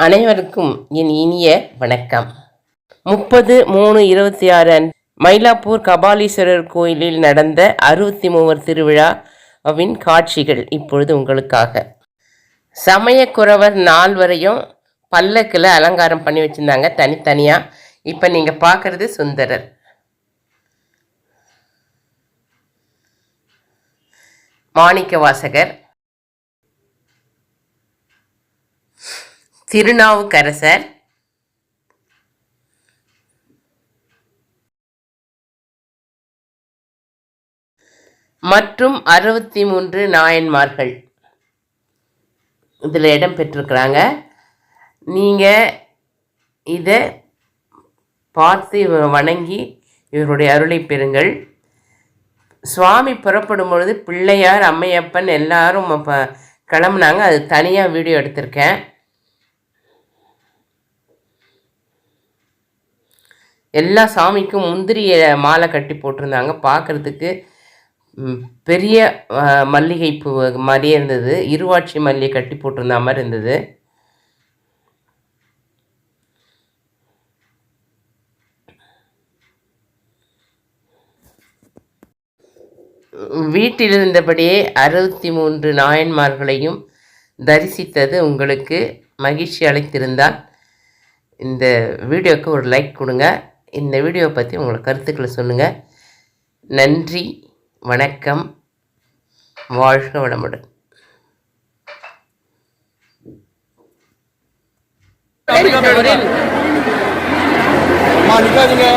அனைவருக்கும் என் இனிய வணக்கம். 30/3/26 மயிலாப்பூர் கபாலீஸ்வரர் கோயிலில் நடந்த 63 திருவிழாவின் காட்சிகள் இப்பொழுது உங்களுக்காக. சமயக்குறவர் 4 பல்லக்கில் அலங்காரம் பண்ணி வச்சுருந்தாங்க தனித்தனியாக. இப்போ நீங்கள் பார்க்குறது சுந்தரர். மாணிக்க வாசகர், திருநாவுக்கரசர், மற்றும் 63 நாயன்மார்கள் இதில் இடம் பெற்றிருக்கிறாங்க. நீங்கள் இதை பார்த்து வணங்கி இவருடைய அருளை பெறுங்கள். சுவாமி புறப்படும் பொழுது பிள்ளையார், அம்மையப்பன் எல்லாரும் கிளம்புனாங்க. அது தனியாக வீடியோ எடுத்திருக்கேன். எல்லா சாமிக்கும் முந்திரிய மாலை கட்டி போட்டிருந்தாங்க. பார்க்குறதுக்கு பெரிய மல்லிகைப்பூ மாதிரியே இருந்தது. இருவாட்சி மல்லிகை கட்டி போட்டிருந்த மாதிரி இருந்தது. வீட்டில் இருந்தபடியே 63 நாயன்மார்களையும் தரிசித்தது உங்களுக்கு மகிழ்ச்சி அளித்திருந்தால் இந்த வீடியோவுக்கு ஒரு லைக் கொடுங்க. இந்த வீடியோவை பற்றி உங்களோட கருத்துக்களை சொல்லுங்கள். நன்றி, வணக்கம், வாழ்க வளமுடன். நிக்காதீங்க.